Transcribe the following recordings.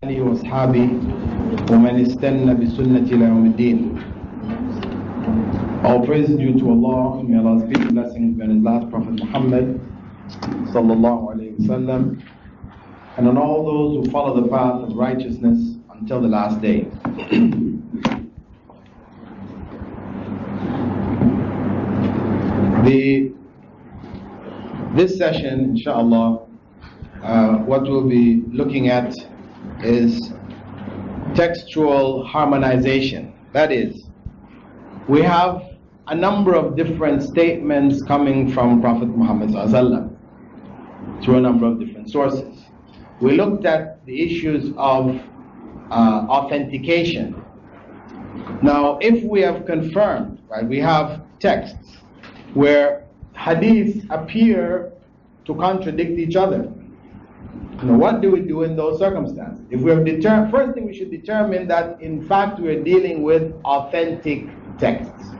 آله وأصحابه ومن استنى بسنة إلى يوم الدين. All praise is due to Allah. May Allah's peace and blessings be on His last Prophet Muhammad sallallahu alaihi wasallam, and on all those who follow the path of righteousness until the last day. This session, inshallah, what we'll be looking at is textual harmonization. That is, we have a number of different statements coming from Prophet Muhammad ﷺ through a number of different sources. We looked at the issues of authentication. Now, if we have confirmed, right, we have texts where hadiths appear to contradict each other. Now, what do we do in those circumstances? If we have first thing we should determine that in fact we are dealing with authentic texts.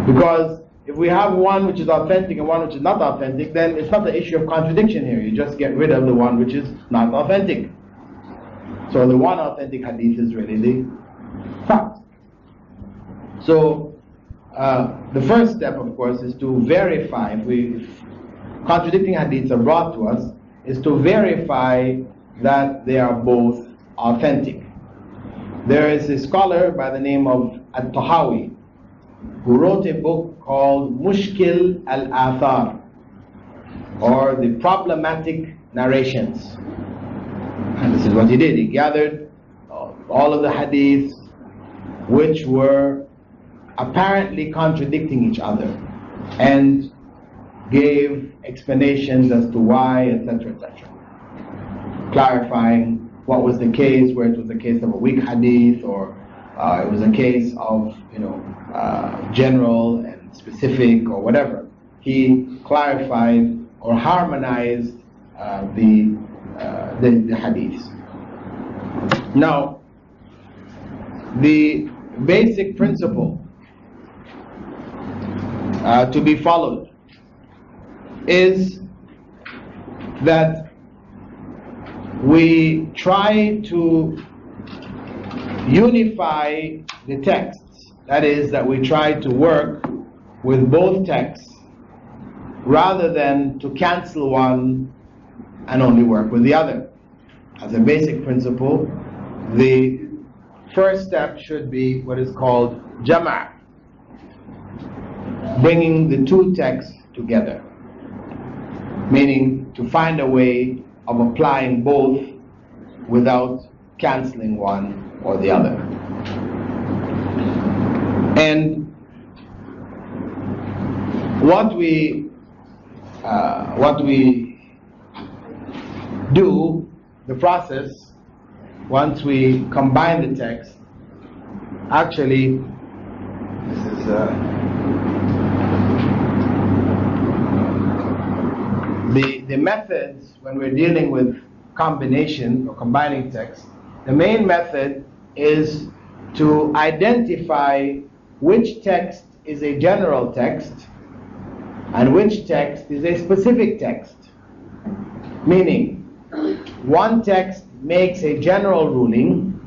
Because if we have one which is authentic and one which is not authentic, then it's not the issue of contradiction here. You just get rid of the one which is not authentic. So the one authentic hadith is really the fact. So the first step, of course, is to verify. If contradicting hadiths are brought to us, is to verify that they are both authentic. There is a scholar by the name of At-Tahawi who wrote a book called Mushkil al-Athar, or the problematic narrations. And this is what he did. He gathered all of the hadiths which were apparently contradicting each other and gave explanations as to why, etc., etc., clarifying what was the case, where it was a case of a weak hadith, or it was a case of general and specific, or whatever. He clarified or harmonized the hadiths. Now, the basic principle to be followed is that we try to unify the texts. That is, that we try to work with both texts rather than to cancel one and only work with the other. As a basic principle, the first step should be what is called jama', bringing the two texts together, meaning to find a way of applying both without canceling one or the other. And what we do, the process, once we combine the text, actually, this is the methods when we're dealing with combination or combining text. The main method is to identify which text is a general text and which text is a specific text. Meaning, one text makes a general ruling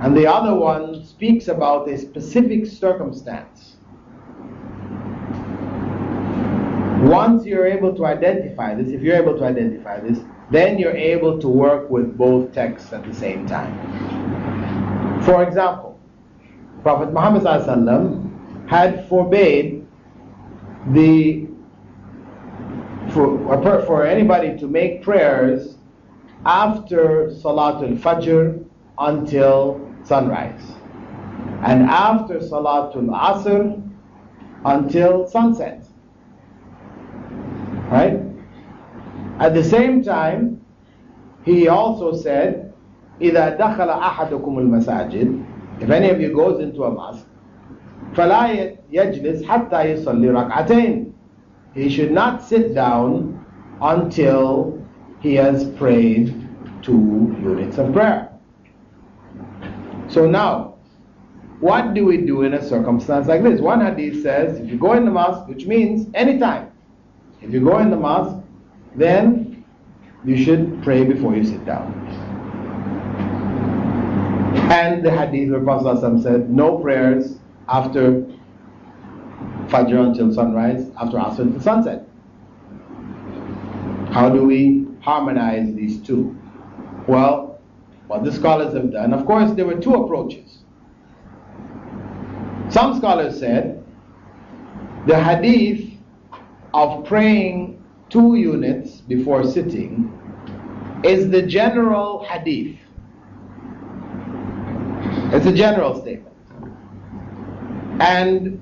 and the other one speaks about a specific circumstance. Once you're able to identify this, if you're able to identify this, then you're able to work with both texts at the same time. For example, Prophet Muhammad ﷺ had forbade for anybody to make prayers after Salatul Fajr until sunrise, and after Salatul Asr until sunset. Right? At the same time, he also said, إِذَا دَخَلَ أَحَدُكُمُ الْمَسَاجِدِ, if any of you goes into a mosque, فَلَا يَجْلِسْ حَتَّى يُصَلِّ رَكْعَتَيْنِ, he should not sit down until he has prayed 2 units of prayer. So now, what do we do in a circumstance like this? One hadith says, if you go in the mosque, which means anytime, if you go in the mosque, then you should pray before you sit down. And the hadith where Prophet ﷺ said, no prayers after Fajr until sunrise, after Asr until sunset. How do we harmonize these two? Well, what the scholars have done, of course, there were two approaches. Some scholars said the hadith of praying 2 units before sitting is the general hadith. It's a general statement. And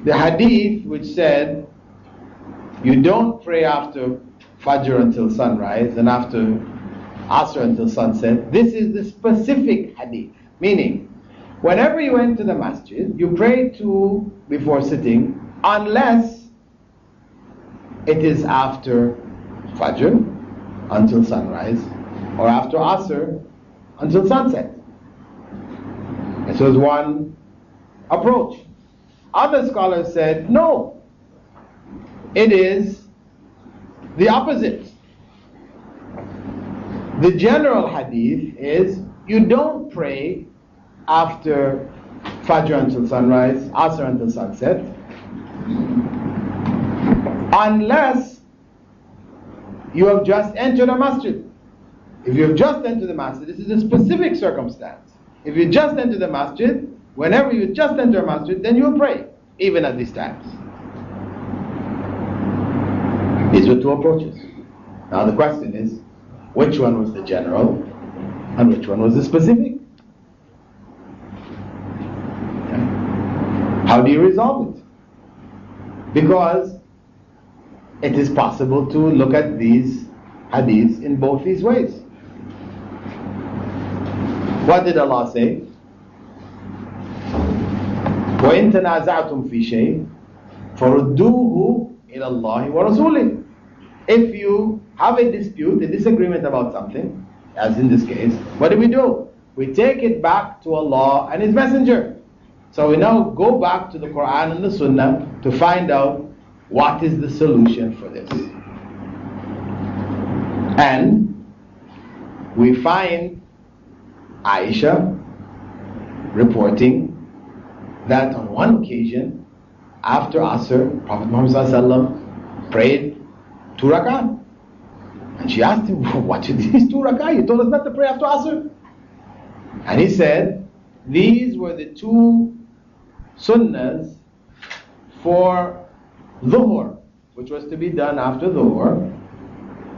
the hadith which said you don't pray after Fajr until sunrise and after Asr until sunset, this is the specific hadith. Meaning, whenever you enter the masjid, you pray 2 before sitting, unless it is after Fajr until sunrise or after Asr until sunset. This was one approach. Other scholars said, no, it is the opposite. The general hadith is you don't pray after Fajr until sunrise, Asr until sunset, unless you have just entered a masjid. If you have just entered the masjid, this is a specific circumstance. If you just enter the masjid, whenever you just enter a masjid, then you will pray, even at these times. These were 2 approaches. Now the question is, which one was the general and which one was the specific? Okay. How do you resolve it? Because it is possible to look at these hadiths in both these ways. What did Allah say? وَإِن تَنَازَعْتُمْ فِي شَيْءٍ فَرُدُّوهُ إِلَى اللَّهِ وَرَسُولِهِ. If you have a dispute, a disagreement about something, as in this case, what do? We take it back to Allah and His Messenger. So we now go back to the Quran and the Sunnah to find out what is the solution for this. And we find Aisha reporting that on one occasion, after Asr, Prophet Muhammad ﷺ prayed 2 rak'ah. And she asked him, what are these 2 rak'ah? You told us not to pray after Asr. And he said, these were the 2 sunnahs for Dhuhr, which was to be done after Dhuhr.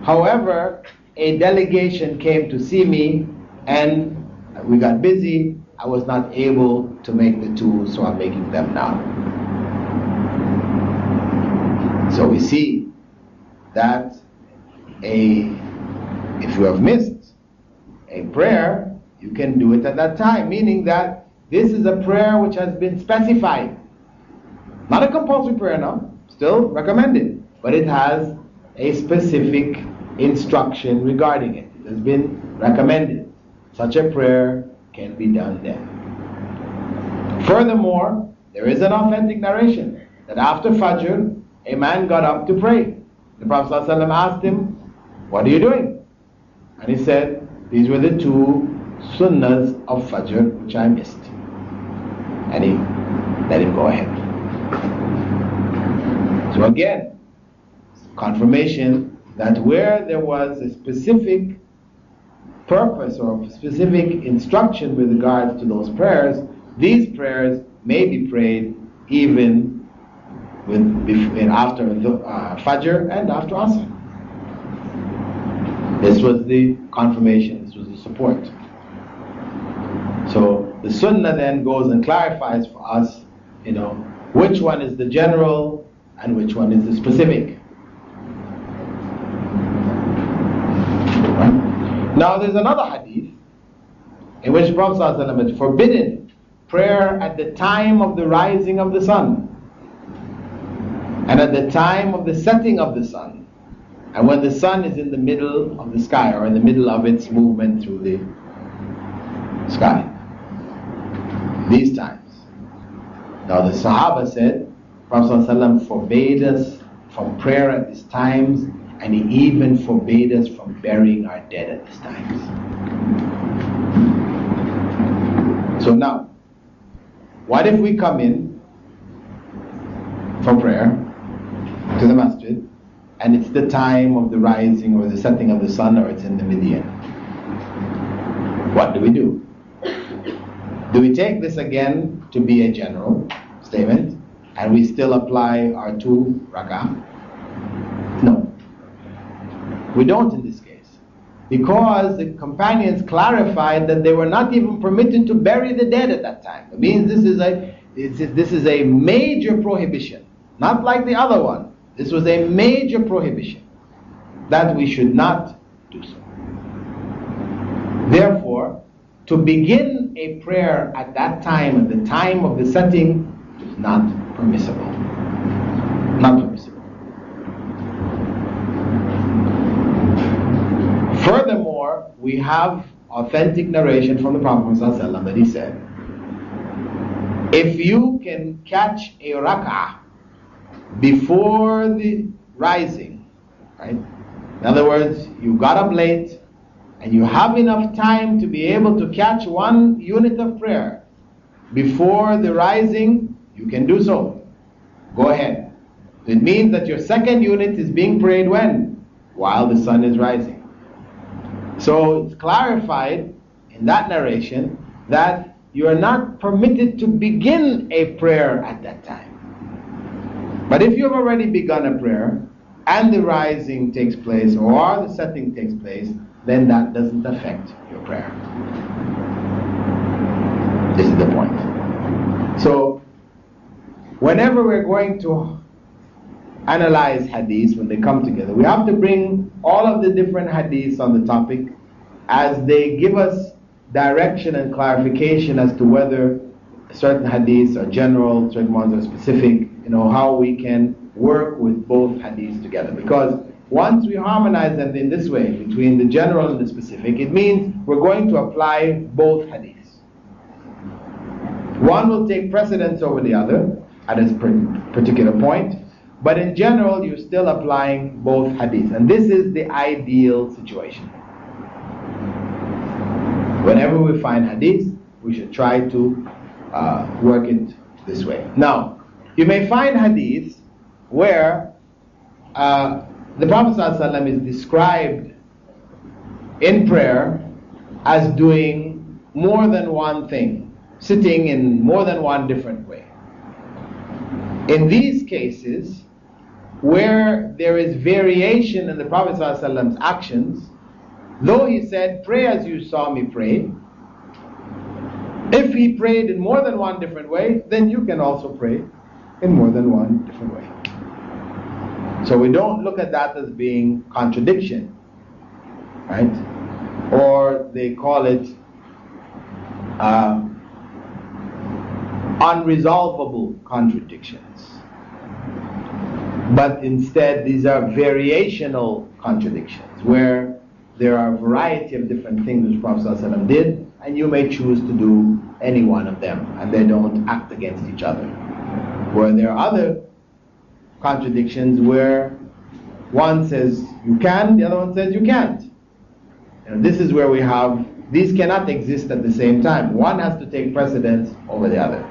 However, a delegation came to see me and we got busy. I was not able to make the 2, so I'm making them now. So we see that if you have missed a prayer, you can do it at that time, meaning that this is a prayer which has been specified. Not a compulsory prayer now, still recommended, but it has a specific instruction regarding it. It has been recommended. Such a prayer can be done then. Furthermore, there is an authentic narration that after Fajr, a man got up to pray. The Prophet ﷺ asked him, what are you doing? And he said, these were the 2 sunnahs of Fajr which I missed. And he let him go ahead. So again, confirmation that where there was a specific purpose or a specific instruction with regards to those prayers, these prayers may be prayed even after Fajr and after Asr. This was the confirmation, this was the support. So the Sunnah then goes and clarifies for us, which one is the general and which one is the specific. Right? Now there's another hadith in which Prophet ﷺ had forbidden prayer at the time of the rising of the sun and at the time of the setting of the sun, and when the sun is in the middle of the sky or in the middle of its movement through the sky. These times. Now the Sahaba said, Prophet ﷺ forbade us from prayer at these times, and he even forbade us from burying our dead at these times. So now, what if we come in for prayer to the masjid, and it's the time of the rising or the setting of the sun, or it's in the median? What do we do? Do we take this again to be a general statement, and we still apply our 2 rak'ah? No. We don't in this case. Because the companions clarified that they were not even permitted to bury the dead at that time. It means this is a major prohibition. Not like the other one. This was a major prohibition, that we should not do so. Therefore, to begin a prayer at that time, at the time of the setting, is not permissible. Not permissible. Furthermore, we have authentic narration from the Prophet ﷺ that he said, if you can catch a rak'ah before the rising, right? In other words, you got up late and you have enough time to be able to catch 1 unit of prayer before the rising, you can do so. Go ahead. It means that your second unit is being prayed when? While the sun is rising. So it's clarified in that narration that you are not permitted to begin a prayer at that time. But if you have already begun a prayer and the rising takes place or the setting takes place, then that doesn't affect your prayer. This is the point. So whenever we're going to analyze hadiths, when they come together, we have to bring all of the different hadiths on the topic as they give us direction and clarification as to whether certain hadiths are general, certain ones are specific, how we can work with both hadiths together. Because once we harmonize them in this way, between the general and the specific, it means we're going to apply both hadiths. One will take precedence over the other at a particular point, but in general, you're still applying both hadiths. And this is the ideal situation. Whenever we find hadith, we should try to work it this way. Now, you may find hadiths where the Prophet ﷺ is described in prayer as doing more than one thing, sitting in more than one different way. In these cases, where there is variation in the Prophet ﷺ's actions, though he said, pray as you saw me pray, if he prayed in more than one different way, then you can also pray in more than one different way. So we don't look at that as being contradiction, right? Or they call it unresolvable contradictions. But instead, these are variational contradictions, where there are a variety of different things which Prophet ﷺ did, and you may choose to do any one of them, and they don't act against each other. Where there are other contradictions where one says you can, the other one says you can't. And this is where we have, these cannot exist at the same time. One has to take precedence over the other.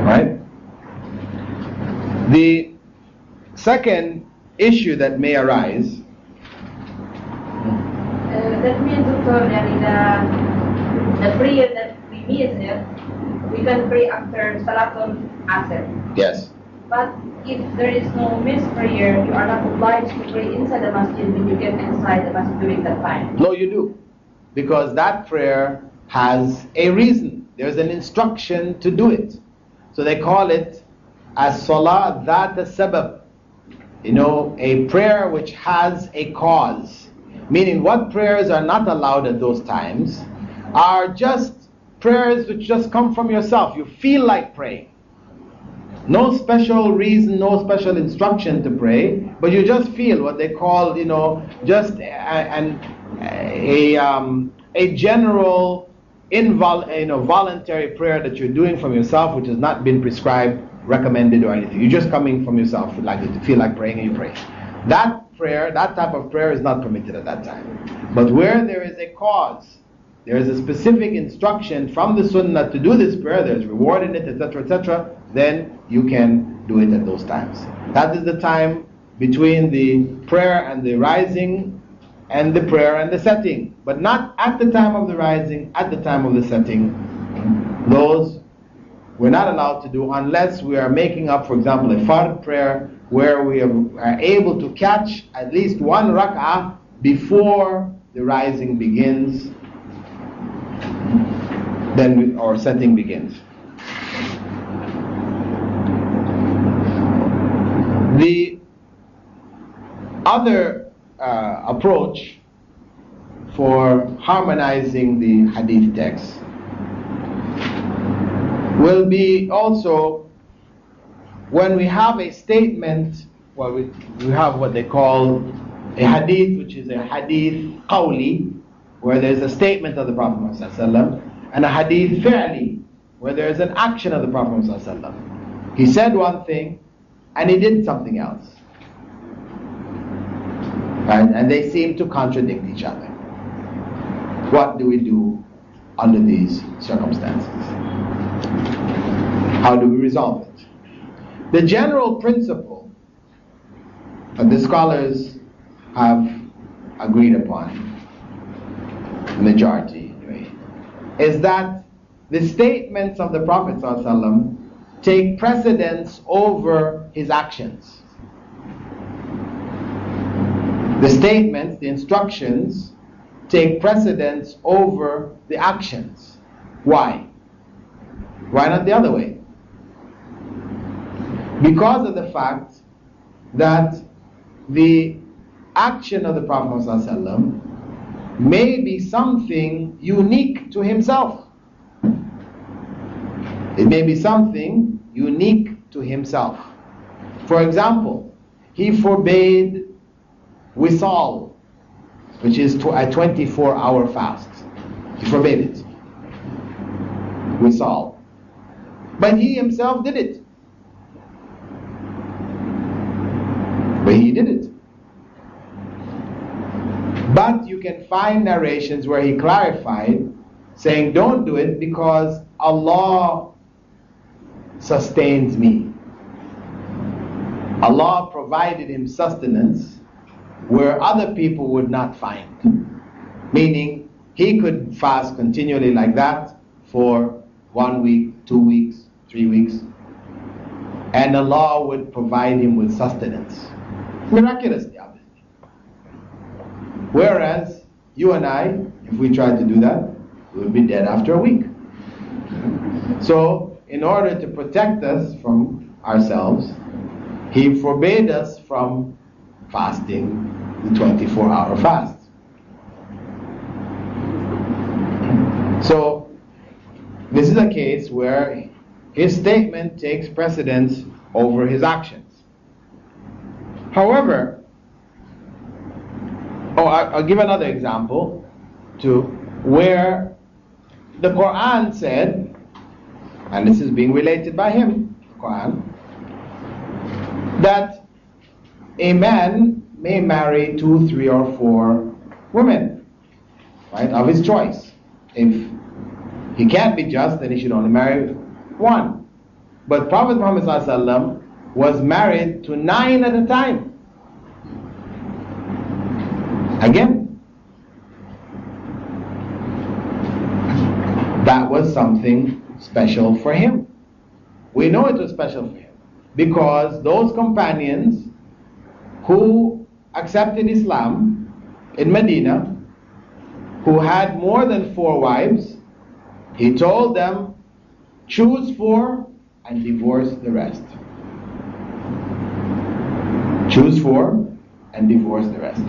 Right? The second issue that may arise, that means, Doctor, the prayer that we miss here, we can pray after Salatul Asr. yes, But if there is no missed prayer, you are not obliged to pray inside the masjid when you get inside the masjid during that time. no, you do, because that prayer has a reason. There's an instruction to do it. So they call it as salat that sabab, a prayer which has a cause. Meaning, what prayers are not allowed at those times are just prayers which just come from yourself. You feel like praying. No special reason, no special instruction to pray, but you just feel what they call, just a general, voluntary prayer that you're doing from yourself, which has not been prescribed, recommended, or anything. You're just coming from yourself, like to feel like praying, and you pray. That prayer, that type of prayer, is not permitted at that time. But where there is a cause, there is a specific instruction from the Sunnah to do this prayer, there's reward in it, etc., etc., then you can do it at those times. That is the time between the prayer and the rising, and the prayer and the setting, but not at the time of the rising, at the time of the setting. Those we're not allowed to do unless we are making up, for example, a fard prayer where we are able to catch at least one rak'ah before the rising begins, then our setting begins. The other approach for harmonizing the hadith text will be also when we have a statement, well, we have what they call a hadith, which is a hadith qawli, where there's a statement of the Prophet ﷺ, and a hadith fi'li, where there's an action of the Prophet ﷺ. He said one thing and he did something else, and they seem to contradict each other. What do we do under these circumstances? How do we resolve it? The general principle that the scholars have agreed upon, the majority anyway, is that the statements of the Prophet ﷺ take precedence over his actions. The statements, the instructions, take precedence over the actions. Why? Why not the other way? Because of the fact that the action of the Prophet ﷺ may be something unique to himself. It may be something unique to himself. For example, he forbade wisal, which is a 24-hour fast. He forbade it. Wisal. But he himself did it. But he did it. But you can find narrations where he clarified, saying, don't do it because Allah sustains me. Allah provided him sustenance where other people would not find. Meaning, he could fast continually like that for 1 week, 2 weeks, 3 weeks, and Allah would provide him with sustenance. Miraculously, obviously. Whereas, you and I, if we tried to do that, we would be dead after a week. So, in order to protect us from ourselves, he forbade us from fasting the 24-hour fast. So, this is a case where his statement takes precedence over his actions. However, I'll give another example too, where the Quran said, and this is being related by him, the Quran, that a man may marry 2, 3, or 4 women, right, of his choice. If he can't be just, then he should only marry 1. But Prophet Muhammad ﷺ was married to 9 at a time. Again, that was something special for him. We know it was special for him because those companions who accepted Islam in Medina, who had more than 4 wives, he told them, choose 4 and divorce the rest. Choose 4 and divorce the rest.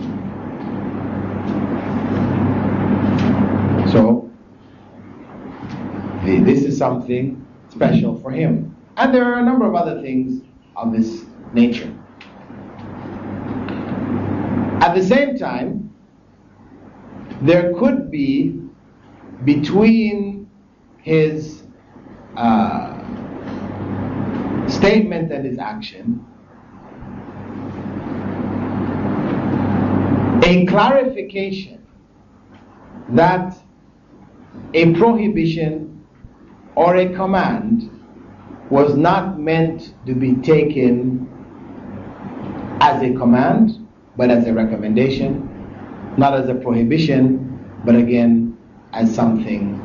So, this is something special for him. And there are a number of other things of this nature. At the same time, there could be between his statement and his action a clarification that a prohibition or a command was not meant to be taken as a command, but as a recommendation, not as a prohibition, but again, as something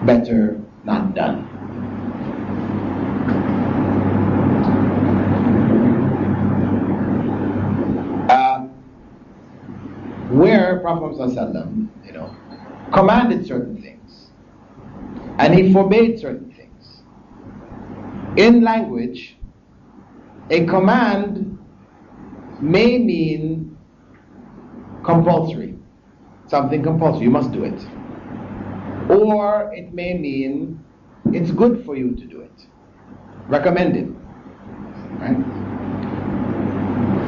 better not done. Where Prophet ﷺ, commanded certain things, and he forbade certain things. In language, a command may mean compulsory, something compulsory, you must do it. Or it may mean it's good for you to do it, recommended. Right?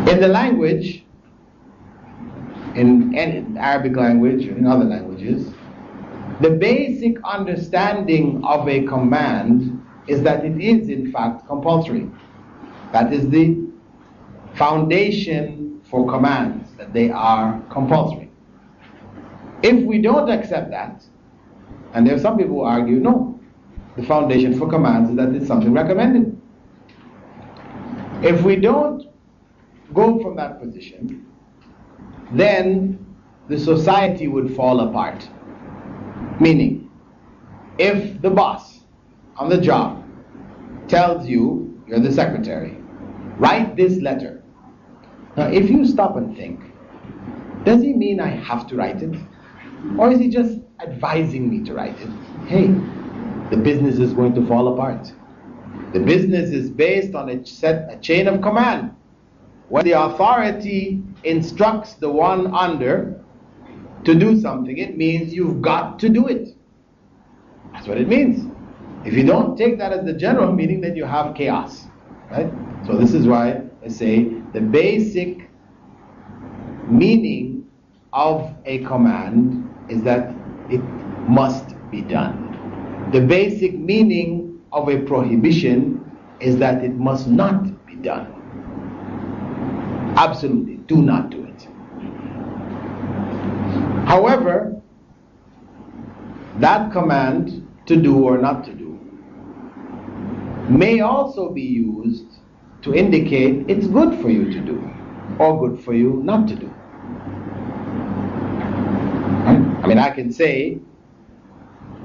In the language, in Arabic language or in other languages, the basic understanding of a command is that it is in fact compulsory. That is the foundation for commands, that they are compulsory. If we don't accept that, and there are some people who argue, no, the foundation for commands is that it's something recommended. If we don't go from that position, then the society would fall apart. Meaning, if the boss on the job tells you, you're the secretary, write this letter. Now, if you stop and think, does he mean I have to write it? Or is he just advising me to write it? Hey, the business is going to fall apart. The business is based on a chain of command. When the authority instructs the one under to do something, it means you've got to do it. That's what it means. If you don't take that as the general meaning, then you have chaos. Right? So this is why I say the basic meaning of a command is that it must be done. The basic meaning of a prohibition is that it must not be done. Absolutely, do not do it. However, that command to do or not to do may also be used to indicate it's good for you to do or good for you not to do. I mean, I can say,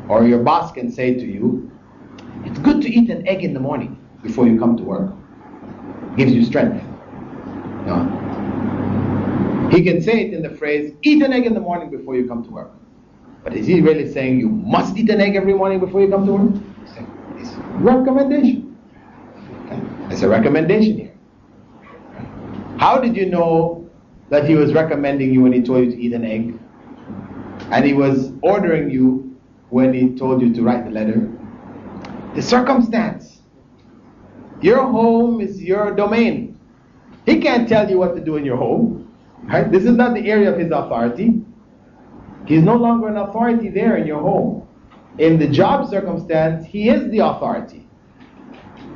or your boss can say to you, it's good to eat an egg in the morning before you come to work. It gives you strength. He can say it in the phrase, eat an egg in the morning before you come to work. But is he really saying you must eat an egg every morning before you come to work? It's a recommendation. Okay? It's a recommendation here. How did you know that he was recommending you when he told you to eat an egg? And he was ordering you when he told you to write the letter? The circumstance. Your home is your domain. He can't tell you what to do in your home. Right? This is not the area of his authority. He's no longer an authority there in your home. In the job circumstance, he is the authority.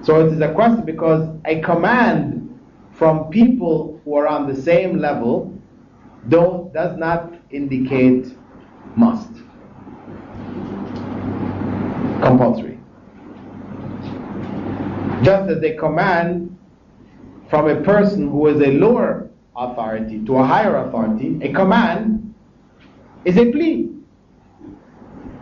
So it is a question, because a command from people who are on the same level does not indicate must. Compulsory. Just as a command from a person who is a lower authority to a higher authority, a command is a plea.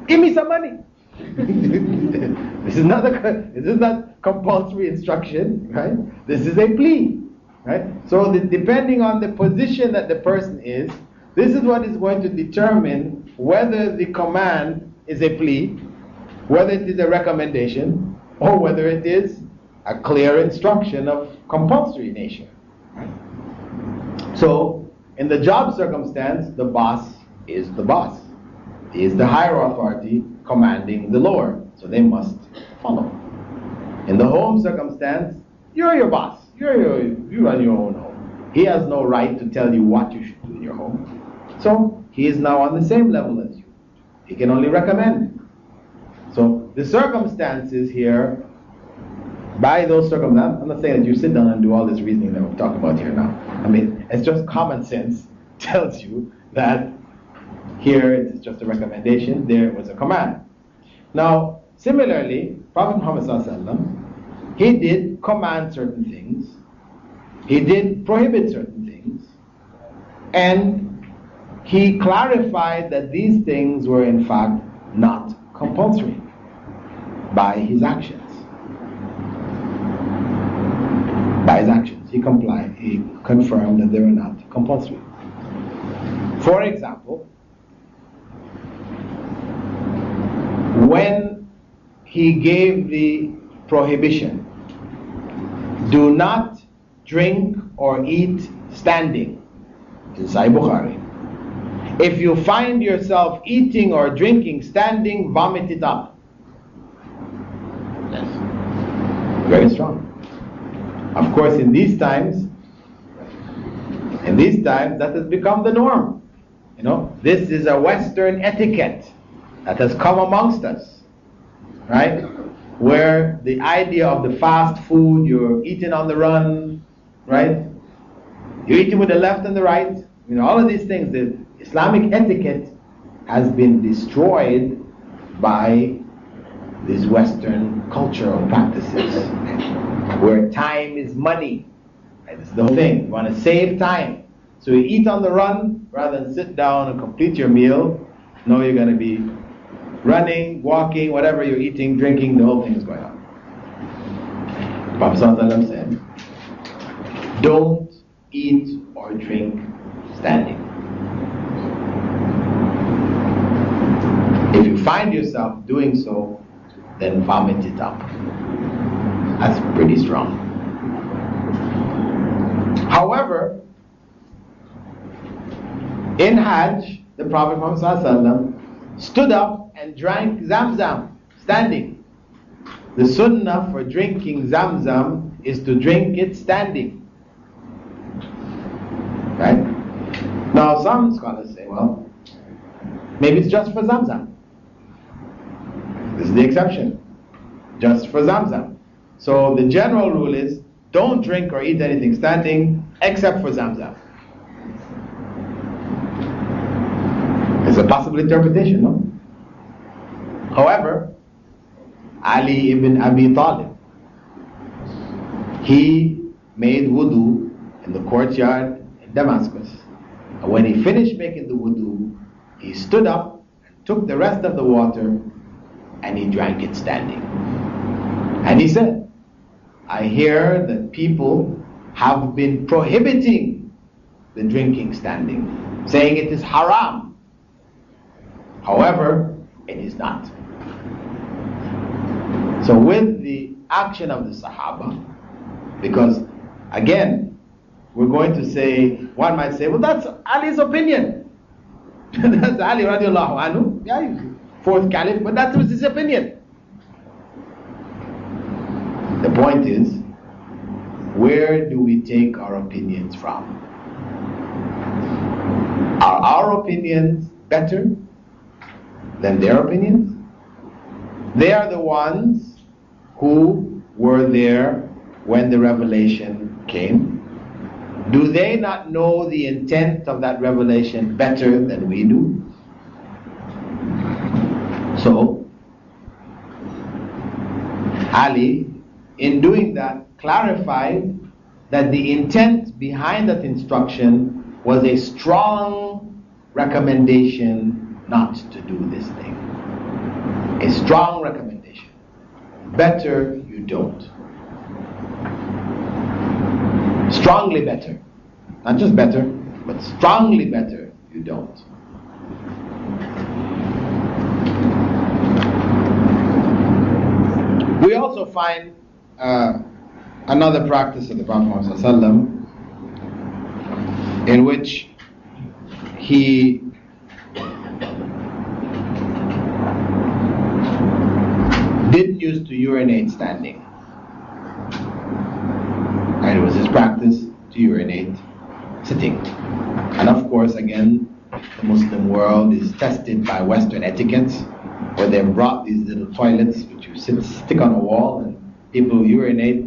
Give me some money. This is not compulsory instruction, right? This is a plea, right? So depending on the position that the person is, this is what is going to determine whether the command is a plea, whether it is a recommendation, or whether it is a clear instruction of compulsory nature. Right? So, in the job circumstance, the boss is the boss. He is the higher authority commanding the lower, so they must follow. In the home circumstance, you're your boss. You run your own home. He has no right to tell you what you should do in your home. So, he is now on the same level as you. He can only recommend. So, the circumstances here, by those circumstances, I'm not saying that you sit down and do all this reasoning that we're talking about here now. I mean, it's just common sense tells you that Here it is just a recommendation, there it was a command. Now, similarly, Prophet Muhammad ﷺ, he did command certain things, he did prohibit certain things, and he clarified that these things were in fact not compulsory by his actions. By his actions, he confirmed that they were not compulsory. For example, when he gave the prohibition, do not drink or eat standing, in Sahih Bukhari. If you find yourself eating or drinking standing, vomit it up. Yes. Very strong. Of course, in these times, that has become the norm. You know, this is a Western etiquette that has come amongst us, right? Where the idea of the fast food, you're eating on the run, right? You're eating with the left and the right. You know, all of these things, the Islamic etiquette has been destroyed by these Western cultural practices, where time is money. Right? This is the whole thing. You want to save time. So you eat on the run rather than sit down and complete your meal. No, you're going to be running, walking, whatever you're eating, drinking, the whole thing is going on. Prophet ﷺ said, don't eat or drink standing. If you find yourself doing so, then vomit it up. That's pretty strong. However, in Hajj, the Prophet Muhammad ﷺ stood up and drank Zamzam, standing. The sunnah for drinking Zamzam is to drink it standing. Right? Now some scholars say, well, maybe it's just for Zamzam. This is the exception. Just for Zamzam. So the general rule is, don't drink or eat anything standing except for Zamzam. It's a possible interpretation, no? However, Ali ibn Abi Talib, he made wudu in the courtyard in Damascus. And when he finished making the wudu, he stood up and took the rest of the water and he drank it standing. And he said, I hear that people have been prohibiting the drinking standing, saying it is haram. However, it is not. So with the action of the Sahaba, because again, we're going to say, one might say, well, that's Ali's opinion. That's Ali radiallahu anhu. Yeah, he's fourth caliph, but that was his opinion. The point is, where do we take our opinions from? Are our opinions better than their opinions? They are the ones who were there when the revelation came. Do they not know the intent of that revelation better than we do? So, Ali, in doing that, clarified that the intent behind that instruction was a strong recommendation not to do this thing. A strong recommendation. Better you don't. Strongly better. Not just better, but strongly better you don't. We also find another practice of the Prophet Muhammad ﷺ in which he didn't used to urinate standing. And it was his practice to urinate sitting. And of course, again, the Muslim world is tested by Western etiquette, where they've brought these little toilets which you stick on a wall, and people urinate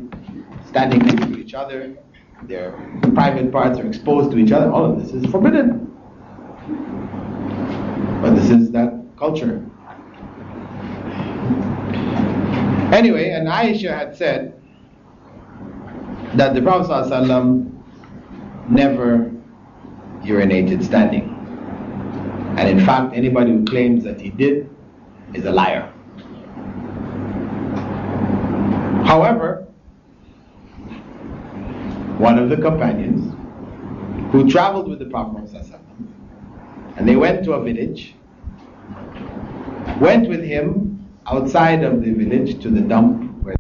standing next to each other. Their private parts are exposed to each other. All of this is forbidden. This is that culture. Anyway, and Aisha had said that the Prophet ﷺ never urinated standing. And in fact, anybody who claims that he did is a liar. However, one of the companions who traveled with the Prophet ﷺ, and they went to a village, went with him outside of the village to the dump where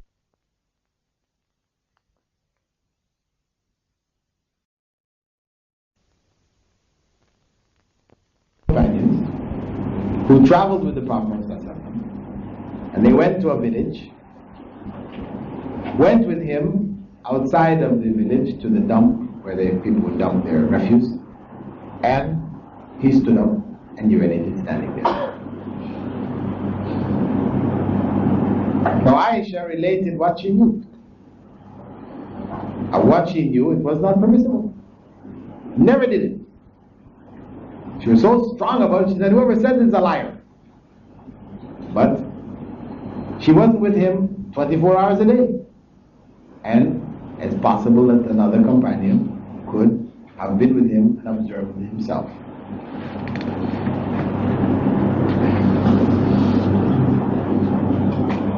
companions who traveled with the Prophet ﷺ, and they went to a village, went with him outside of the village to the dump where the people would dump their refuse, and he stood up and urinated standing there. Now Aisha related what she knew. And what she knew, it was not permissible. Never did it. She was so strong about it, she said, whoever says it's a liar. But she wasn't with him 24 hours a day. And it's possible that another companion could have been with him and observed himself.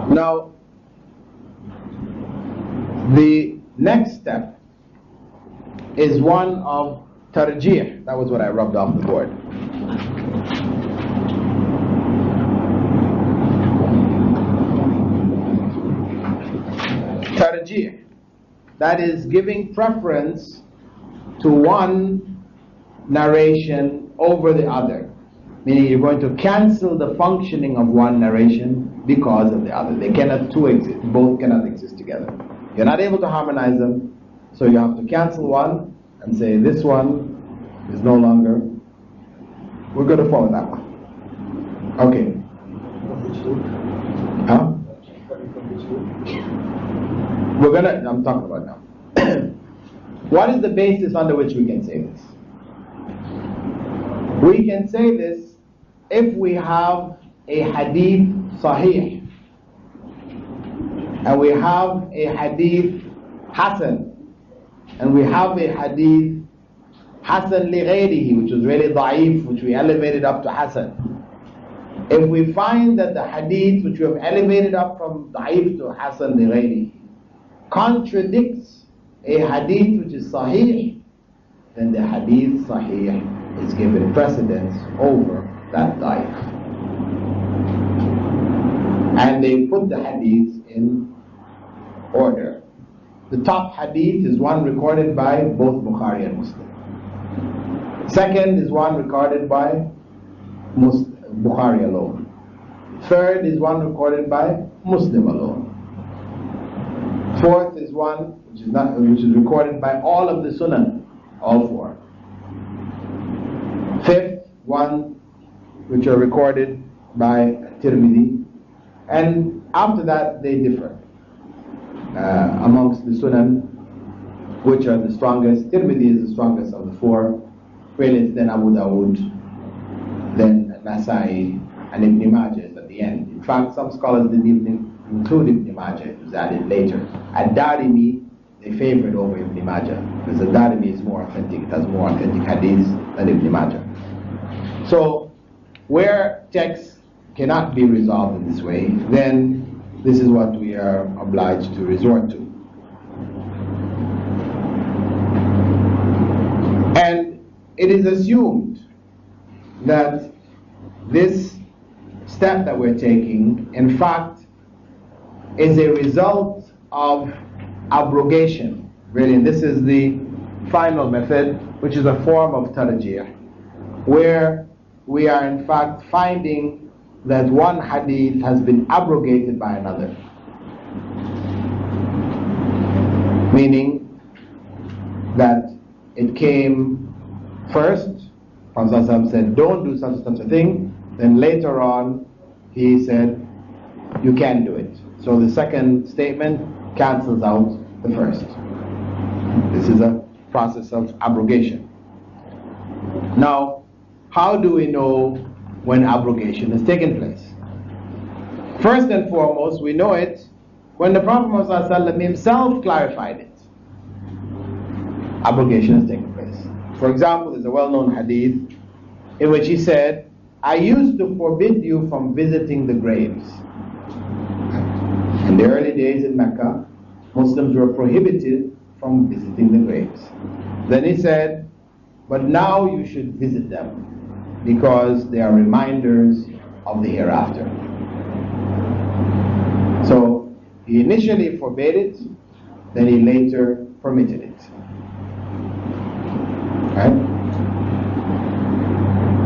Now, the next step is one of tarjih. That was what I rubbed off the board. Tarjih. That is giving preference to one narration over the other. Meaning you're going to cancel the functioning of one narration because of the other. They cannot two exist. Both cannot exist together. You're not able to harmonize them, so you have to cancel one and say this one is no longer. We're going to follow that one. Okay. Huh? I'm talking about now. What is the basis under which we can say this? We can say this if we have a hadith sahih and we have a hadith hasan and we have a hadith hasan li ghayrihi, which was really da'if, which we elevated up to hasan. If we find that the hadith which we have elevated up from da'if to hasan li ghayrihi contradicts a hadith which is sahih, then the hadith sahih is given precedence over that da'if. And they put the hadiths in order. The top hadith is one recorded by both Bukhari and Muslim. Second is one recorded by Bukhari alone. Third is one recorded by Muslim alone. Fourth is one which is recorded by all of the Sunan, all four. Fifth, one which are recorded by Tirmidhi, and after that they differ amongst the Sunan, which are the strongest. Tirmidhi is the strongest of the four. Really, it's then Abu Dawood, then Nasai, and Ibn Majah is at the end. In fact, some scholars didn't even include Ibn Majah. It was added later. Ad-Darimi, they favored over Ibn Majah, because Ad-Darimi is more authentic. It has more authentic hadiths than Ibn Majah. So, where texts cannot be resolved in this way, then this is what we are obliged to resort to. And it is assumed that this step that we're taking, in fact, is a result of abrogation. Really, and this is the final method, which is a form of tarjih, where we are in fact finding that one hadith has been abrogated by another. Meaning that it came first, Prophet ﷺ said, don't do such and such a thing. Then later on, he said, you can do it. So the second statement cancels out the first. This is a process of abrogation. Now, how do we know when abrogation has taken place. First and foremost, we know it when the Prophet ﷺ himself clarified it. Abrogation has taken place. For example, there's a well-known hadith in which he said, I used to forbid you from visiting the graves. In the early days in Mecca, Muslims were prohibited from visiting the graves. Then he said, but now you should visit them because they are reminders of the hereafter. So he initially forbade it, then he later permitted it. Right?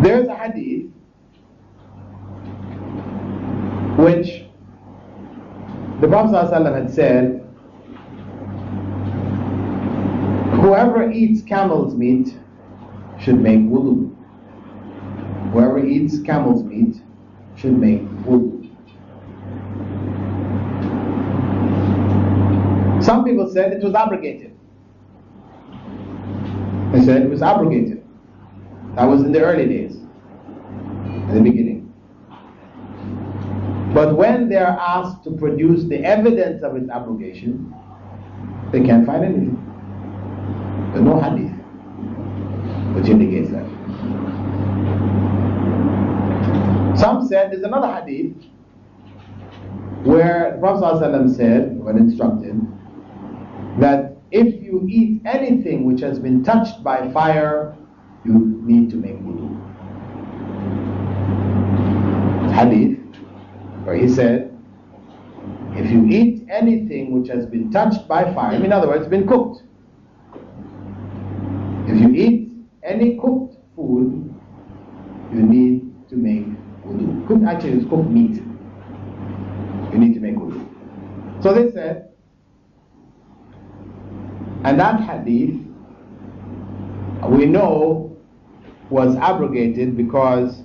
There's a hadith which the Prophet ﷺ had said, whoever eats camel's meat should make wudu. Whoever eats camel's meat should make wudu. Some people said it was abrogated. They said it was abrogated. That was in the early days, in the beginning. But when they are asked to produce the evidence of its abrogation, they can't find anything. There's no hadith which indicates that. Some said there's another hadith where the Prophet ﷺ said, when instructed, that if you eat anything which has been touched by fire, you need to make wudu. Hadith where he said, if you eat anything which has been touched by fire, in other words, been cooked. If you eat any cooked food, you need to make wudu. Cooked actually is cooked meat. You need to make wudu. So they said, and that hadith we know was abrogated because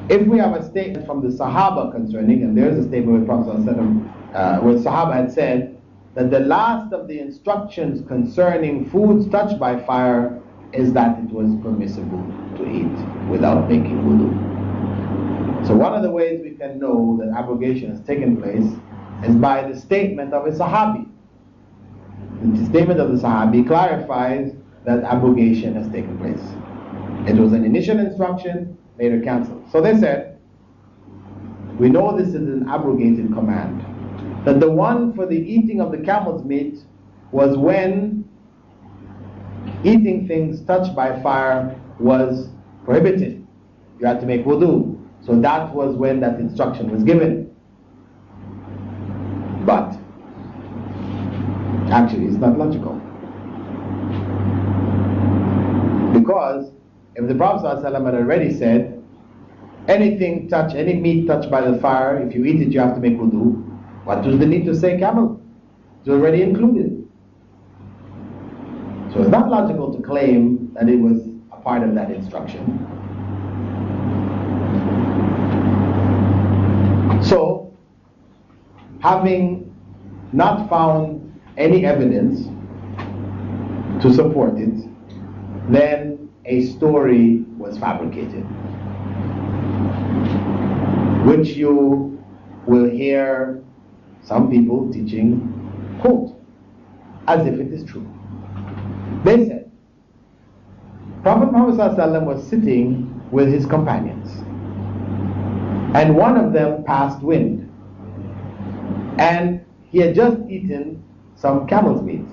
if we have a statement from the Sahaba concerning, and there's a statement where Prophet where Sahaba had said that the last of the instructions concerning foods touched by fire is that it was permissible to eat without making wudu. So one of the ways we can know that abrogation has taken place is by the statement of a Sahabi. The statement of the Sahabi clarifies that abrogation has taken place. It was an initial instruction, later cancelled. So they said, we know this is an abrogated command. That the one for the eating of the camel's meat was when eating things touched by fire was prohibited. You had to make wudu. So that was when that instruction was given. But actually it's not logical. Because if the Prophet ﷺ had already said, any meat touched by the fire, if you eat it you have to make wudu, what was the need to say camel? It's already included. So it's not logical to claim that it was a part of that instruction. So, having not found any evidence to support it, then a story was fabricated, which you will hear some people teaching, quote, as if it is true. They said, Prophet Muhammad ﷺ was sitting with his companions, and one of them passed wind, and he had just eaten some camel's meat,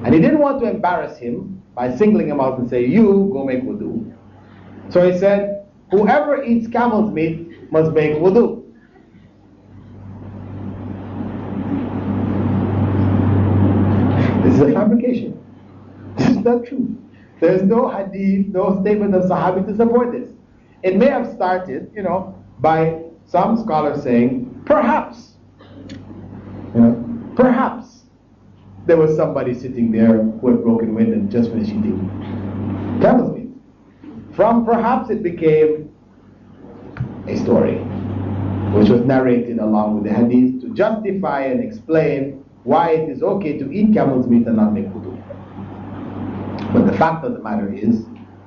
and he didn't want to embarrass him by singling him out and say, you go make wudu. So he said, whoever eats camel's meat must make wudu. This is a fabrication. This is not true. There is no hadith, no statement of Sahabi to support this. It may have started, by some scholars saying, perhaps, perhaps there was somebody sitting there who had broken wind and just finished eating camel's meat. From perhaps it became a story, which was narrated along with the hadith to justify and explain why it is okay to eat camel's meat and not make wudu. But the fact of the matter is,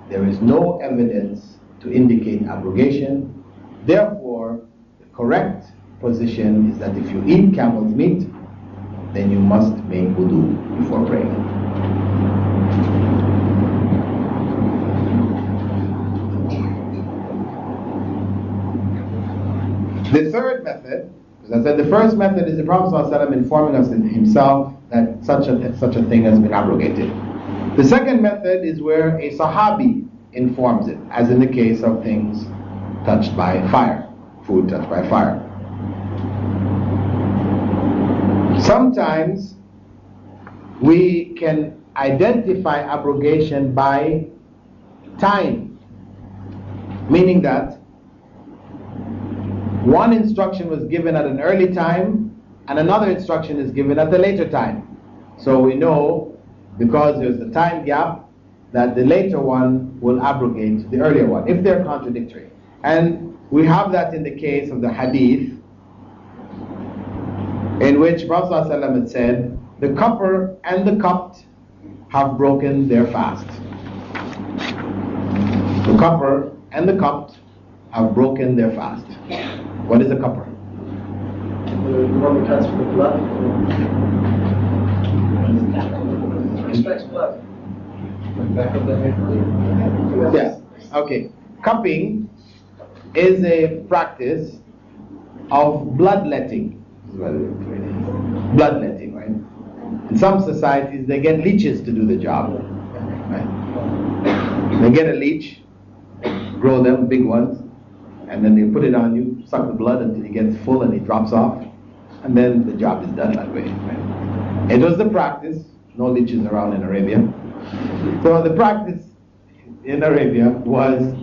there is no evidence to indicate abrogation. Therefore, the correct position is that if you eat camel's meat, then you must make wudu before praying. The third method, as I said, the first method is the Prophet ﷺ informing us himself that such a thing has been abrogated. The second method is where a Sahabi informs it, as in the case of things touched by fire, food touched by fire. Sometimes we can identify abrogation by time, meaning that one instruction was given at an early time and another instruction is given at a later time. So we know, because there's a time gap, that the later one will abrogate the earlier one, if they're contradictory. And we have that in the case of the hadith, in which Prophet ﷺ had said, the cupper and the cupped have broken their fast. The cupper and the cupped have broken their fast. What is a cupper? The one that transfers the blood. Extracts blood. Yes. Okay. Cupping is a practice of bloodletting. Bloodletting, right? In some societies, they get leeches to do the job. Right? They get a leech, grow them, big ones, and then they put it on you, suck the blood until it gets full and it drops off, and then the job is done that way. Right? It was the practice, no leeches around in Arabia. So the practice in Arabia was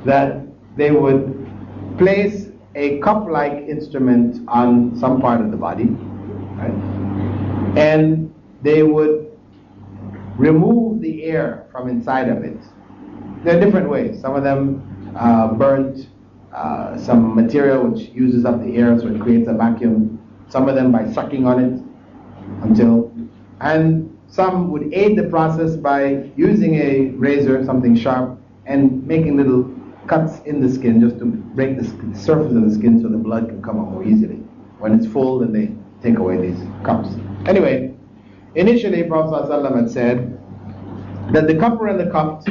that they would place a cup-like instrument on some part of the body, right? And they would remove the air from inside of it. There are different ways. Some of them burnt some material which uses up the air, so it creates a vacuum. Some of them by sucking on it and some would aid the process by using a razor, something sharp, and making little cuts in the skin just to break the surface of the skin so the blood can come out more easily. When it's full, then they take away these cups. Anyway, initially Prophet ﷺ had said that the cupper and the cupped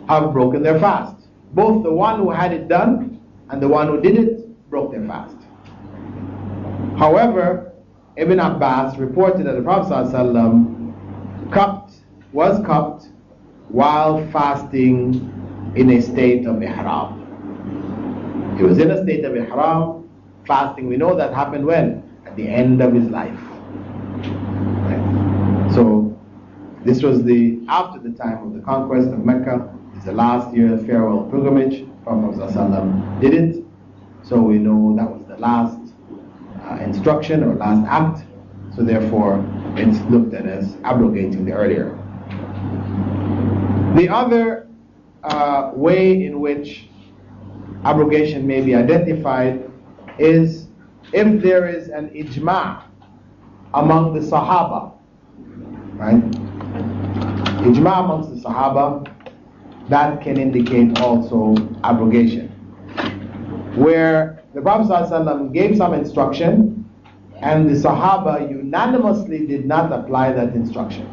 have broken their fast. Both the one who had it done and the one who did it broke their fast. However, Ibn Abbas reported that the Prophet ﷺ was cupped while fasting in a state of ihram. He was in a state of ihram, fasting. We know that happened when? At the end of his life. Right. So this was after the time of the conquest of Mecca. It's the last year farewell pilgrimage. Prophet ﷺ did it. So we know that was the last instruction or last act. So therefore it's looked at as abrogating the earlier. The other way in which abrogation may be identified is if there is an ijma' among the Sahaba, right? Ijma' amongst the Sahaba, that can indicate also abrogation. Where the Prophet ﷺ gave some instruction and the Sahaba unanimously did not apply that instruction.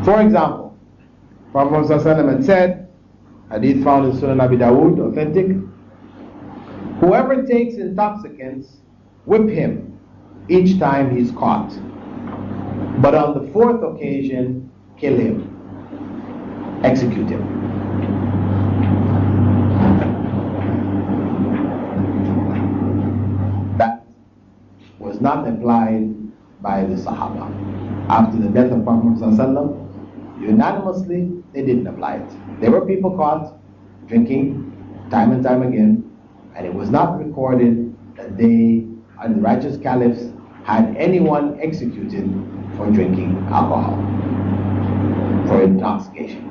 For example, Prophet ﷺ had said, hadith found in Sunan Abi Dawud, authentic, whoever takes intoxicants, whip him each time he's caught. But on the fourth occasion, kill him, execute him. That was not applied by the Sahaba. After the death of Prophet ﷺ, unanimously, they didn't apply it. There were people caught drinking time and time again, and it was not recorded that they, and the righteous caliphs, had anyone executed for drinking alcohol, for intoxication.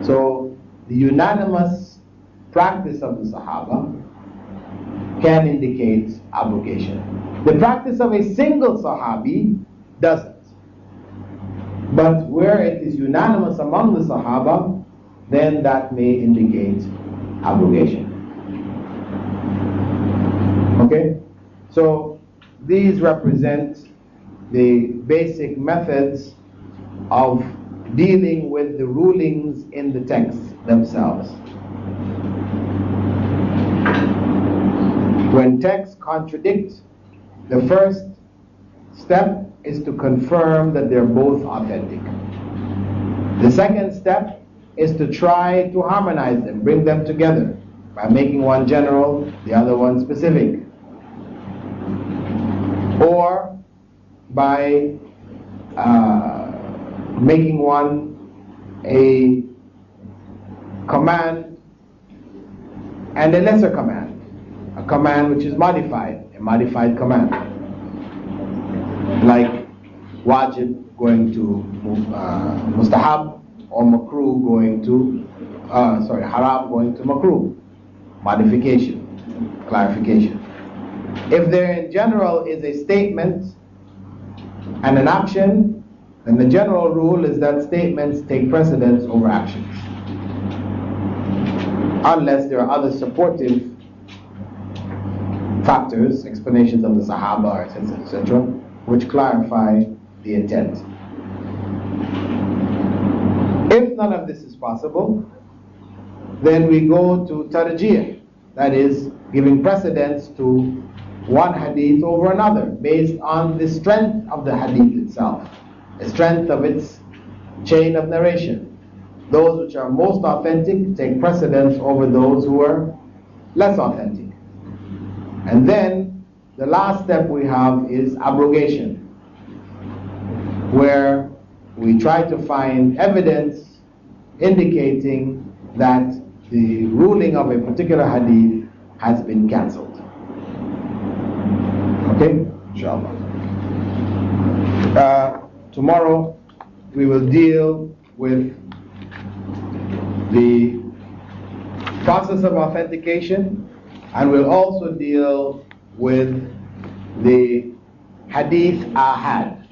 So the unanimous practice of the Sahaba can indicate abrogation. The practice of a single Sahabi doesn't. But where it is unanimous among the Sahaba, then that may indicate abrogation. Okay? So these represent the basic methods of dealing with the rulings in the texts themselves. When texts contradict, the first step is to confirm that they're both authentic. The second step is to try to harmonize them, bring them together by making one general, the other one specific, or by making one a command and a lesser command, a command which is modified, a modified command, like wajib going to mustahab, or makruh going to haram going to makruh. Modification, clarification. If there in general is a statement and an action, then the general rule is that statements take precedence over actions, unless there are other supportive factors, explanations of the Sahaba, etc., etc., which clarify the intent. If none of this is possible, then we go to tarjih, that is, giving precedence to one hadith over another based on the strength of the hadith itself, the strength of its chain of narration. Those which are most authentic take precedence over those who are less authentic. And then the last step we have is abrogation, where we try to find evidence indicating that the ruling of a particular hadith has been cancelled. Okay? Inshallah. Tomorrow we will deal with the process of authentication, and we'll also deal with the hadith ahad.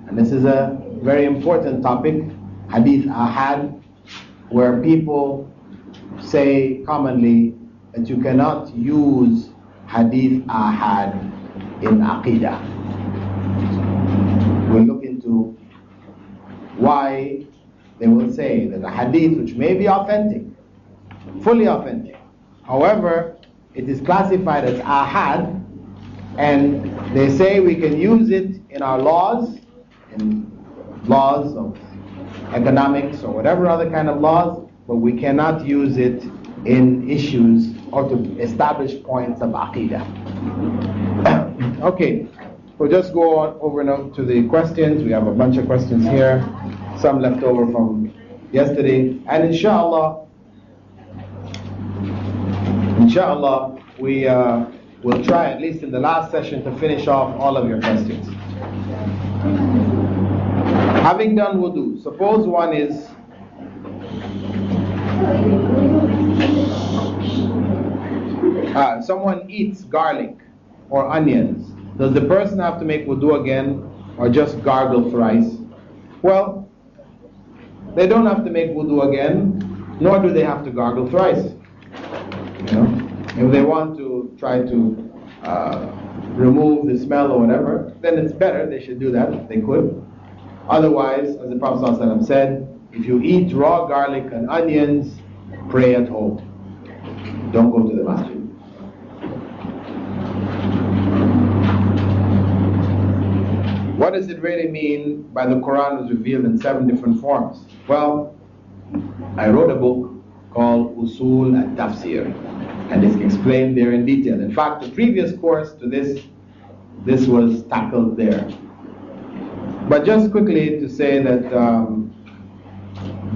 And this is a very important topic, hadith ahad, where people say commonly that you cannot use hadith ahad in aqidah. We'll look into why they will say that a hadith which may be authentic, fully authentic, however, it is classified as ahad, and they say we can use it in our laws, in laws of economics or whatever other kind of laws, but we cannot use it in issues or to establish points of aqidah. Okay, we'll just go on over now to the questions. We have a bunch of questions here, some left over from yesterday, and inshallah, we will try, at least in the last session, to finish off all of your questions. Having done wudu, suppose one is someone eats garlic or onions. Does the person have to make wudu again or just gargle thrice? Well, they don't have to make wudu again, nor do they have to gargle thrice. You know, if they want to try to remove the smell or whatever, then it's better, they should do that if they could. Otherwise, as the Prophet ﷺ said, if you eat raw garlic and onions, pray at home. Don't go to the masjid. What does it really mean by the Quran was revealed in 7 different forms? Well, I wrote a book called Usul al-Tafsir, and it's explained there in detail. In fact, the previous course to this was tackled there. But just quickly to say that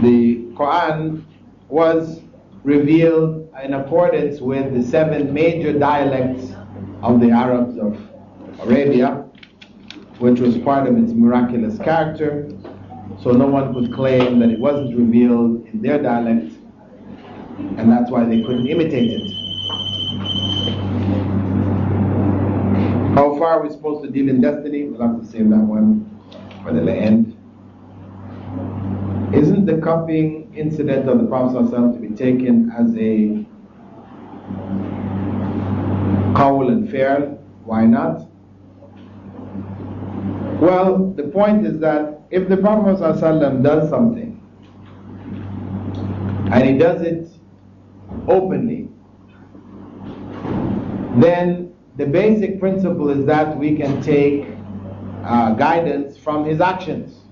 the Quran was revealed in accordance with the 7 major dialects of the Arabs of Arabia, which was part of its miraculous character. So no one could claim that it wasn't revealed in their dialect, and that's why they couldn't imitate it. How far are we supposed to deal in destiny? We'll have to save that one for the end. Isn't the cupping incident of the Prophet ﷺ to be taken as a qawl and fi'l. Why not? Well, the point is that if the Prophet ﷺ does something and he does it openly, then the basic principle is that we can take guidance from his actions.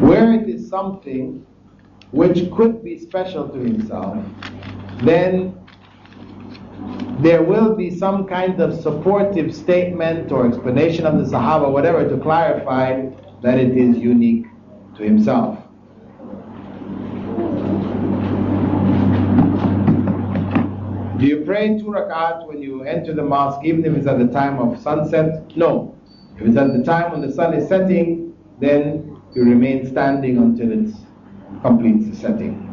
Where it is something which could be special to himself, then there will be some kind of supportive statement or explanation of the Sahaba, whatever, to clarify that it is unique to himself. Do you pray 2 rak'at when you enter the mosque, even if it's at the time of sunset? No. If it's at the time when the sun is setting, then you remain standing until it completes the setting.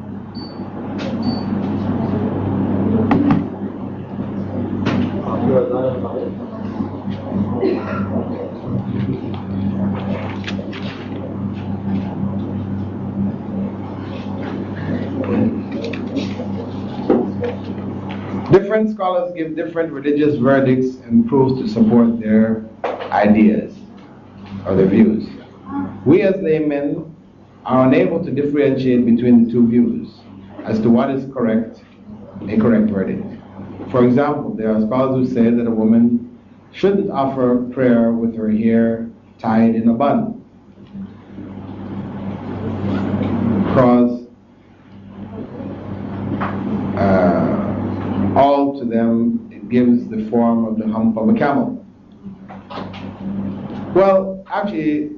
Different scholars give different religious verdicts and proofs to support their ideas or their views. We as laymen are unable to differentiate between the two views as to what is correct, a correct verdict. For example, there are scholars who say that a woman shouldn't offer prayer with her hair tied in a bun, because all to them it gives the form of the hump of a camel. Well, actually,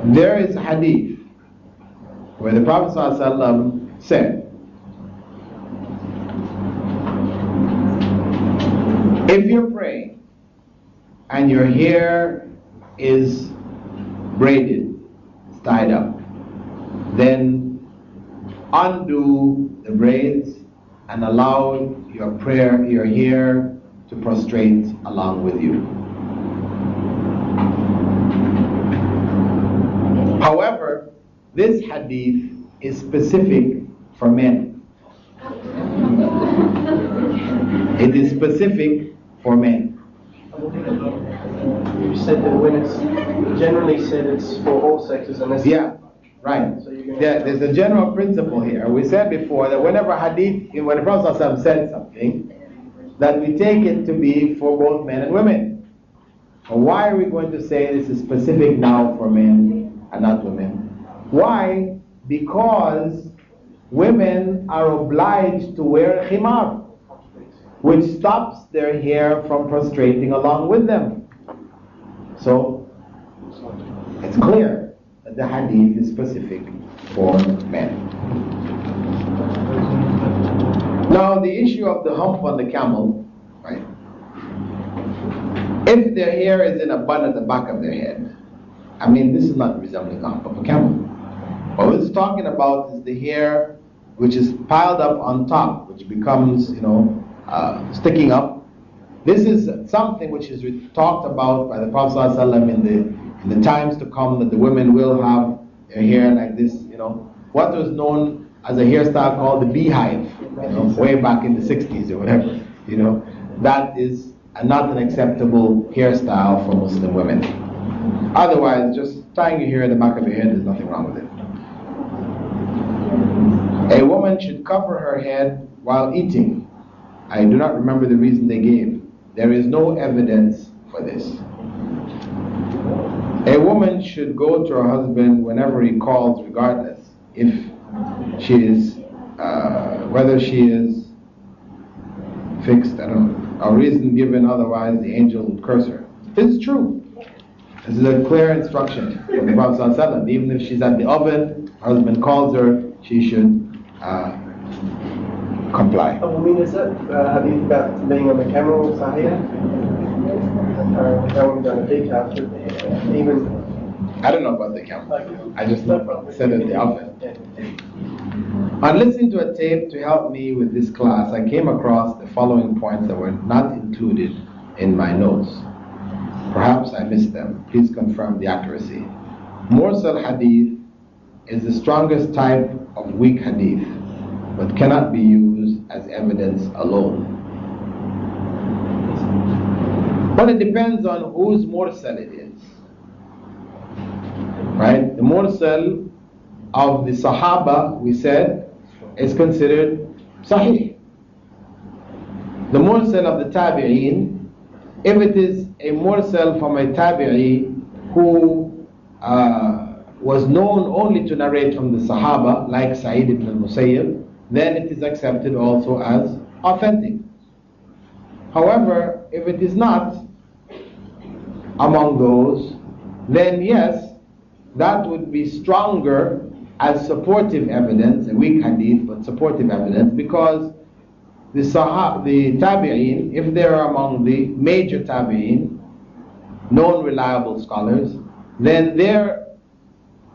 there is a hadith where the Prophet ﷺ said, if you're praying and your hair is braided, it's tied up, then undo the braids and allow your hair to prostrate along with you. However, this hadith is specific for men. It is specific for men. You said that when it's generally said it's for all sexes, and yeah, right. So yeah, there's a general principle here. We said before that whenever when the Prophet ﷺ said something, that we take it to be for both men and women. But why are we going to say this is specific now for men and not women? Why? Because women are obliged to wear khimar, which stops their hair from prostrating along with them. So it's clear that the hadith is specific for men. Now the issue of the hump on the camel, right? If their hair is in a bun at the back of their head, I mean, this is not resembling the hump of a camel. What it's talking about is the hair which is piled up on top, which becomes, sticking up. This is something which is talked about by the Prophet ﷺ in the times to come, that the women will have their hair like this, what was known as a hairstyle called the beehive, way back in the 60s or whatever, that is not an acceptable hairstyle for Muslim women. Otherwise, just tying your hair in the back of your head, there's nothing wrong with it. A woman should cover her head while eating. I do not remember the reason they gave. There is no evidence for this. A woman should go to her husband whenever he calls, regardless if she is, whether she is fixed, I don't know, a reason given, otherwise the angel would curse her. This is true. This is a clear instruction from the Prophet ﷺ. Even if she's at the oven, her husband calls her, she should comply. Is that hadith about being on the camel, Sahih? How we've done a decaf, even... I don't know about the camel. I just know about said at the oven. On listening to a tape to help me with this class, I came across the following points that were not included in my notes. Perhaps I missed them. Please confirm the accuracy. Mursal hadith is the strongest type of weak hadith. but cannot be used as evidence alone. But it depends on whose mursal it is. Right? The mursal of the Sahaba, we said, is considered sahih. The mursal of the tabi'een, if it is a mursal from a tabi'i who was known only to narrate from the Sahaba, like Sa'id ibn al-Musayyib, then it is accepted also as authentic. However, if it is not among those, then yes, that would be stronger as supportive evidence, a weak hadith, but supportive evidence, because the tabi'een, if they are among the major tabi'een, known reliable scholars, then their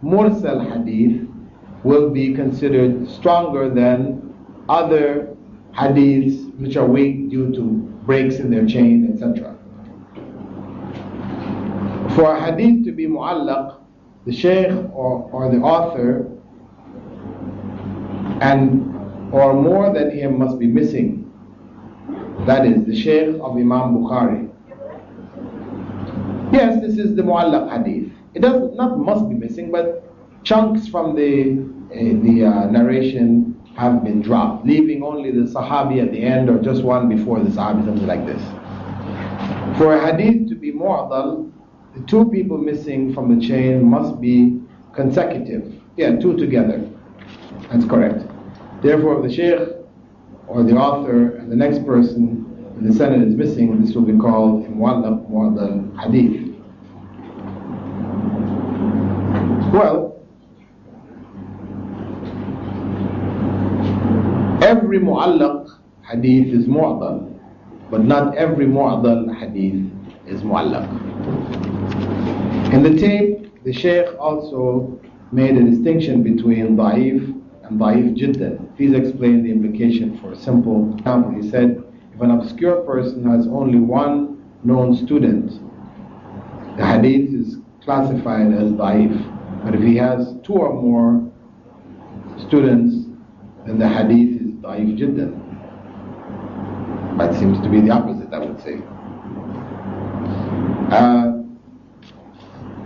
mursal hadith will be considered stronger than other hadiths which are weak due to breaks in their chain, etc. For a hadith to be mu'allaq, the shaykh or the author or more than him must be missing. That is, the shaykh of Imam Bukhari. Yes, this is the mu'allaq hadith. It does not must be missing, but chunks from the narration have been dropped, leaving only the sahabi at the end or just one before the sahabi, something like this. For a hadith to be mu'adal, the two people missing from the chain must be consecutive. Yeah, two together. That's correct. Therefore, if the shaykh or the author and the next person in the sanad is missing, this will be called a mu'adal hadith. Well, every mu'allaq hadith is mu'adal, but not every mu'adal hadith is mu'allaq. In the tape, the shaykh also made a distinction between da'if and da'if jiddan. Please explain the implication for a simple example. He said, if an obscure person has only one known student, the hadith is classified as da'if. But if he has two or more students, then the hadith is da'if jiddan. That seems to be the opposite, I would say.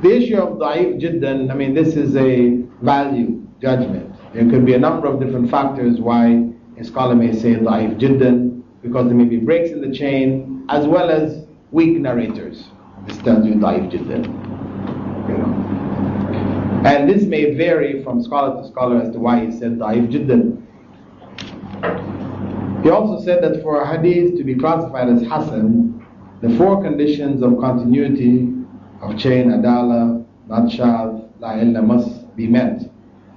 The issue of da'if jiddan, I mean, this is a value judgment. There could be a number of different factors why a scholar may say da'if jiddan, because there may be breaks in the chain, as well as weak narrators. This tells you da'if jiddan. You know. And this may vary from scholar to scholar as to why he said da'if jiddan. He also said that for a hadith to be classified as hasan, the four conditions of continuity of chain, adala, not shadh, la illa must be met.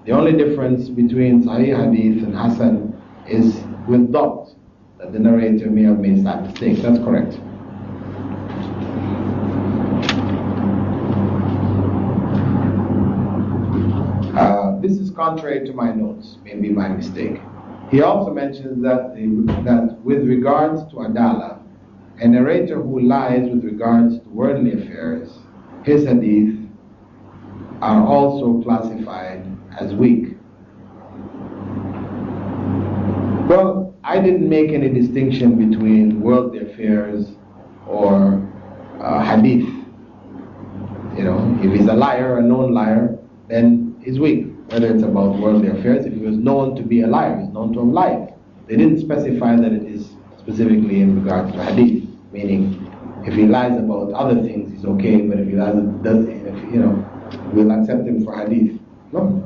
The only difference between sahih hadith and hasan is with doubt, that the narrator may have made that mistake. That's correct. This is contrary to my notes, maybe my mistake. He also mentions that with regards to adala, a narrator who lies with regards to worldly affairs, his hadith are also classified as weak. Well, I didn't make any distinction between worldly affairs or hadith. You know, if he's a liar, a known liar, then he's weak. Whether it's about worldly affairs, if he was known to be a liar, he's known to have lied. They didn't specify that it is specifically in regards to hadith, meaning if he lies about other things, he's okay, but if he we'll accept him for hadith. No.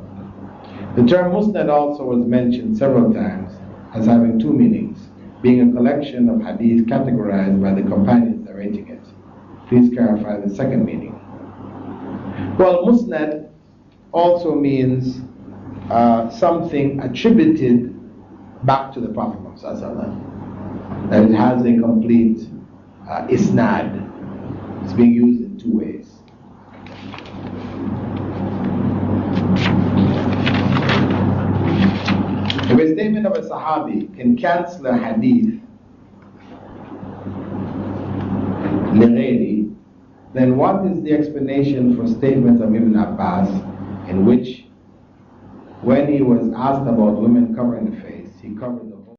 The term musnad also was mentioned several times as having two meanings, being a collection of hadith categorized by the companions narrating it. Please clarify the second meaning. Well, musnad also means something attributed back to the Prophet Muhammad, that it has a complete isnad. It's being used in two ways. If a statement of a Sahabi can cancel a hadith لغيري, then what is the explanation for statements of Ibn Abbas in which, when he was asked about women covering the face, he covered